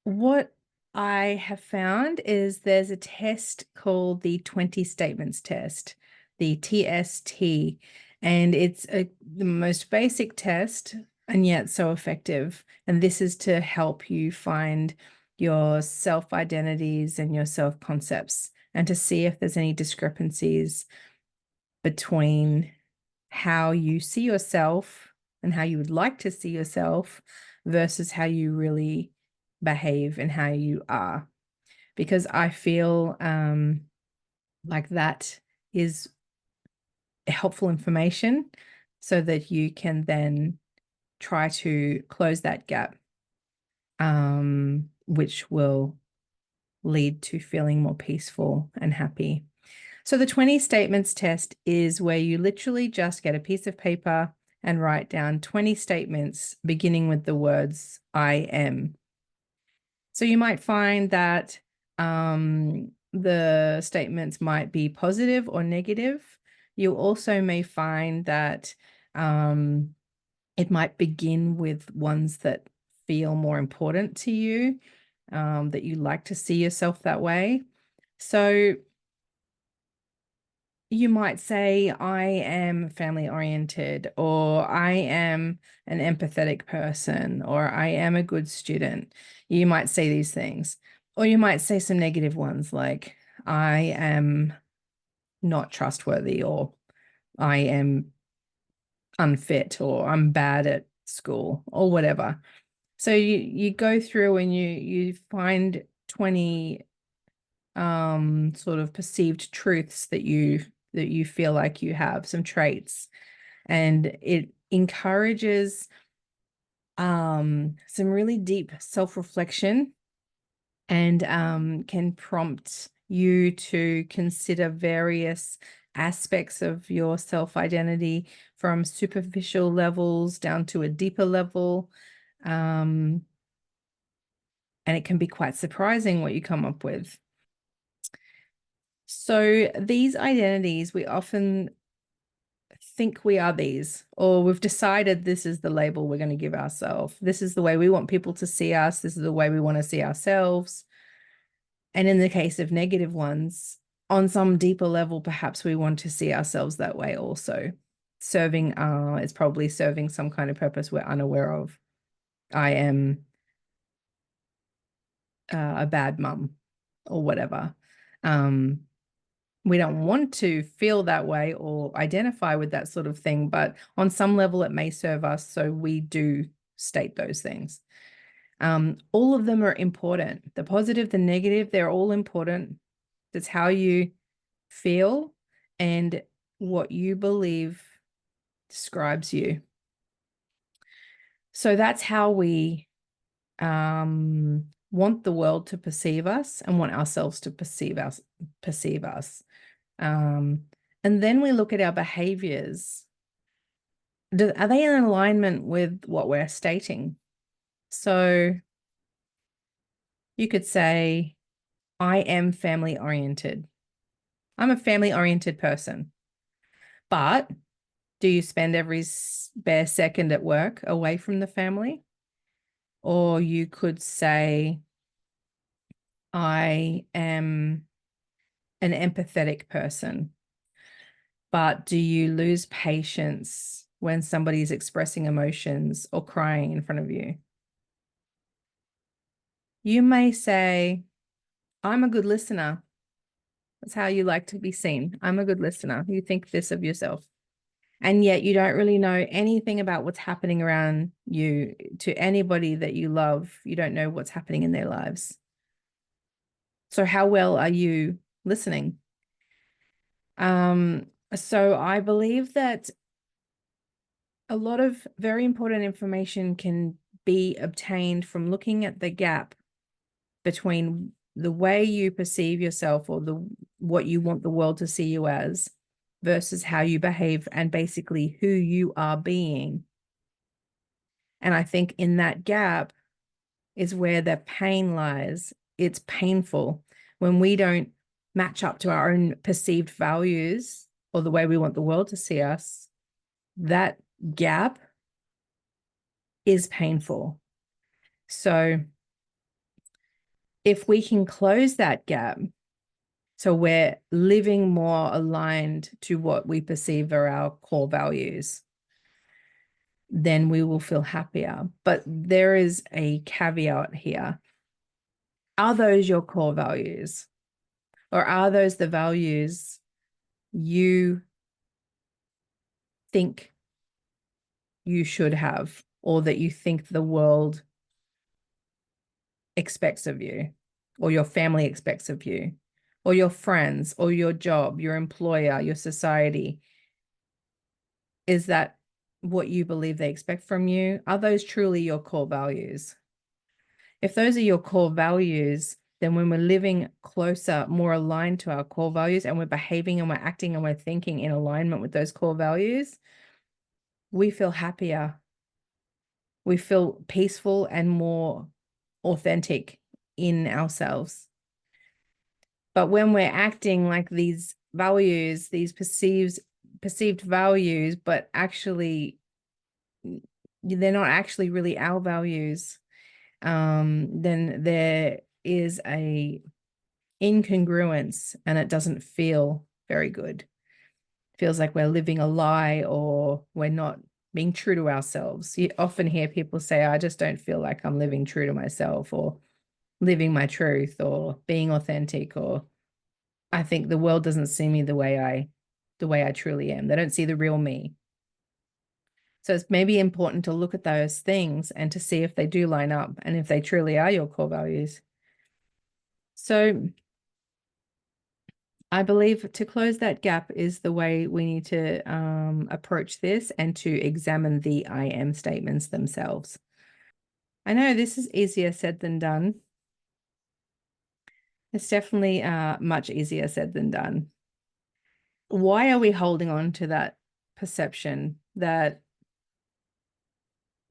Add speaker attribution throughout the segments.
Speaker 1: What I have found is there's a test called the 20 statements test, the TST, and it's the most basic test and yet so effective. And this is to help you find your self-identities and your self-concepts and to see if there's any discrepancies between how you see yourself and how you would like to see yourself versus how you really behave and how you are. Because I feel like that is helpful information so that you can then try to close that gap, which will lead to feeling more peaceful and happy. So the 20 statements test is where you literally just get a piece of paper and write down 20 statements beginning with the words I am. So you might find that the statements might be positive or negative. You also may find that it might begin with ones that feel more important to you, that you like to see yourself that way. So you might say, I am family oriented, or I am an empathetic person, or I am a good student. You might say these things, or you might say some negative ones like, I am not trustworthy, or I am unfit, or I'm bad at school, or whatever. So you go through and you find 20 sort of perceived truths that you feel like you have, some traits, and it encourages some really deep self-reflection and can prompt you to consider various aspects of your self-identity from superficial levels down to a deeper level. And it can be quite surprising what you come up with. So these identities, we often think we are these, or we've decided this is the label we're going to give ourselves. This is the way we want people to see us. This is the way we want to see ourselves. And in the case of negative ones, on some deeper level, perhaps we want to see ourselves that way also. It's probably serving some kind of purpose we're unaware of. I am a bad mum or whatever. We don't want to feel that way or identify with that sort of thing, but on some level it may serve us, so we do state those things. All of them are important. The positive, the negative, they're all important. It's how you feel and what you believe describes you. So that's how we want the world to perceive us and want ourselves to perceive us. And then we look at our behaviors. Are they in alignment with what we're stating? So you could say, I am family oriented. I'm a family oriented person. But do you spend every spare second at work away from the family? Or you could say, I am an empathetic person. But do you lose patience when somebody's expressing emotions or crying in front of you? You may say, I'm a good listener. That's how you like to be seen. I'm a good listener. You think this of yourself. And yet you don't really know anything about what's happening around you. To anybody that you love, you don't know what's happening in their lives. So how well are you listening? So I believe that a lot of very important information can be obtained from looking at the gap between the way you perceive yourself or what you want the world to see you as versus how you behave and basically who you are being. And I think in that gap is where the pain lies. It's painful when we don't match up to our own perceived values or the way we want the world to see us. That gap is painful. So If we can close that gap, so we're living more aligned to what we perceive are our core values, then we will feel happier. But there is a caveat here. Are those your core values? Or are those the values you think you should have, or that you think the world expects of you, or your family expects of you, or your friends, or your job, your employer, your society? Is that what you believe they expect from you? Are those truly your core values? If those are your core values, then when we're living closer, more aligned to our core values, and we're behaving and we're acting and we're thinking in alignment with those core values, we feel happier. We feel peaceful and more authentic in ourselves. But when we're acting like these values, these perceived values, but actually they're not actually really our values, then there is a incongruence, and it doesn't feel very good. It feels like we're living a lie, or we're not being true to ourselves. You often hear people say, I just don't feel like I'm living true to myself, or living my truth, or being authentic, or I think the world doesn't see me the way I truly am. They don't see the real me. So it's maybe important to look at those things and to see if they do line up, and if they truly are your core values. So I believe to close that gap is the way we need to approach this, and to examine the I am statements themselves. I know this is easier said than done. It's definitely much easier said than done. Why are we holding on to that perception, that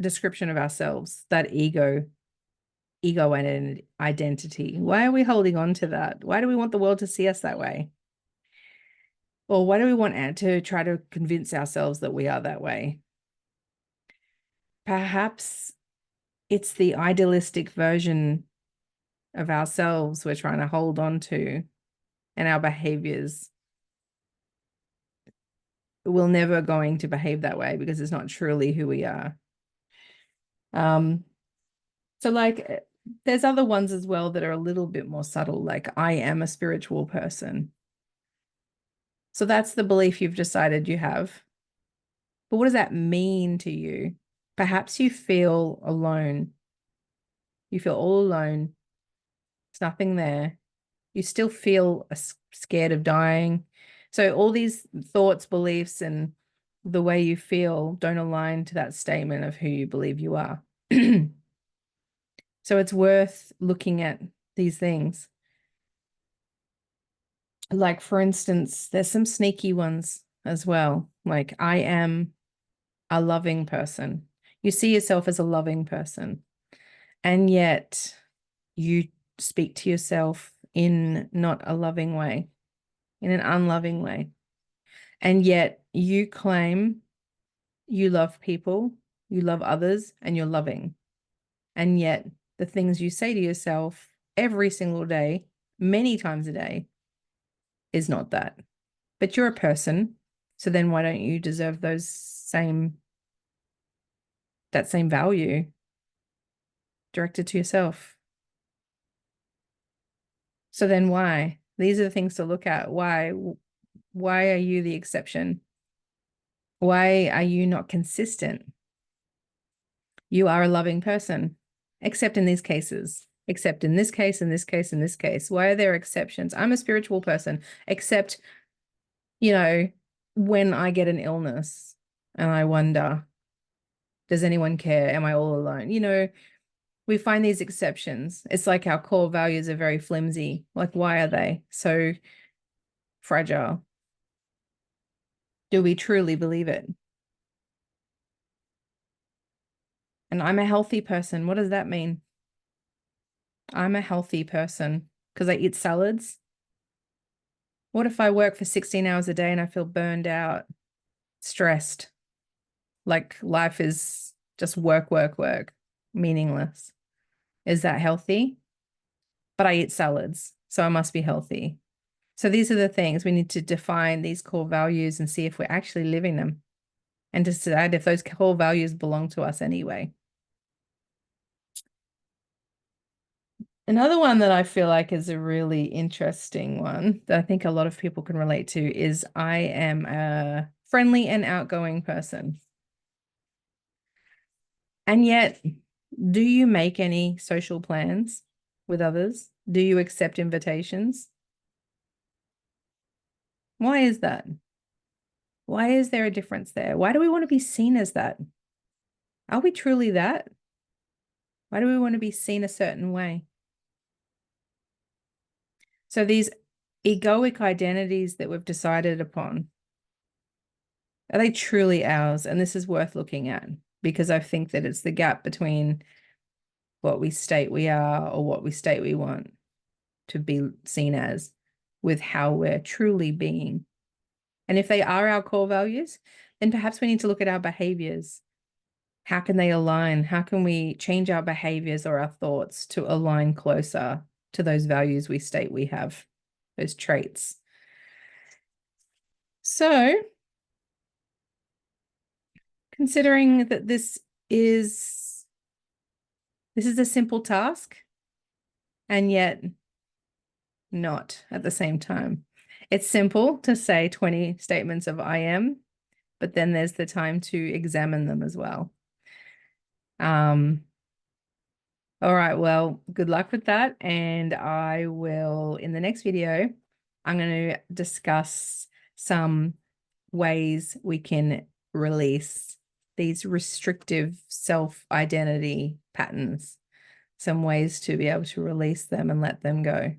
Speaker 1: description of ourselves, that ego and identity? Why are we holding on to that? Why do we want the world to see us that way? Or why do we want to try to convince ourselves that we are that way? Perhaps it's the idealistic version of ourselves we're trying to hold on to, and our behaviors. We're never going to behave that way because it's not truly who we are. So like there's other ones as well that are a little bit more subtle, like I am a spiritual person. So that's the belief you've decided you have. But what does that mean to you? Perhaps you feel alone. You feel all alone. There's nothing there. You still feel scared of dying. So all these thoughts, beliefs, and the way you feel don't align to that statement of who you believe you are. So it's worth looking at these things. Like, for instance, there's some sneaky ones as well. Like, I am a loving person. You see yourself as a loving person, and yet you speak to yourself in not a loving way, in an unloving way. And yet you claim you love people, you love others, and you're loving. And yet the things you say to yourself every single day, many times a day, is not that. But you're a person. So then why don't you deserve that same value directed to yourself? So then why? These are the things to look at. Why are you the exception? Why are you not consistent? You are a loving person, except in these cases, except in this case, in this case, in this case. Why are there exceptions? I'm a spiritual person, except, when I get an illness and I wonder, does anyone care? Am I all alone? We find these exceptions. It's like our core values are very flimsy. Like, why are they so fragile? Do we truly believe it? And I'm a healthy person. What does that mean? I'm a healthy person because I eat salads. What if I work for 16 hours a day and I feel burned out, stressed, like life is just work, work, work, meaningless? Is that healthy? but I eat salads, so I must be healthy. So these are the things we need to define these core values and see if we're actually living them and decide if those core values belong to us anyway. Another one that I feel like is a really interesting one that I think a lot of people can relate to is I am a friendly and outgoing person. And yet, do you make any social plans with others? Do you accept invitations? Why is that? Why is there a difference there? Why do we want to be seen as that? Are we truly that? Why do we want to be seen a certain way? So these egoic identities that we've decided upon, are they truly ours? And this is worth looking at because I think that it's the gap between what we state we are or what we state we want to be seen as with how we're truly being. And if they are our core values, then perhaps we need to look at our behaviors. How can they align? How can we change our behaviors or our thoughts to align closer to those values we state we have, those traits? So, considering that this is a simple task and yet not at the same time. It's simple to say 20 statements of I am, but then there's the time to examine them as well. All right, well, good luck with that. And I will, in the next video, I'm going to discuss some ways we can release these restrictive self-identity patterns, some ways to be able to release them and let them go.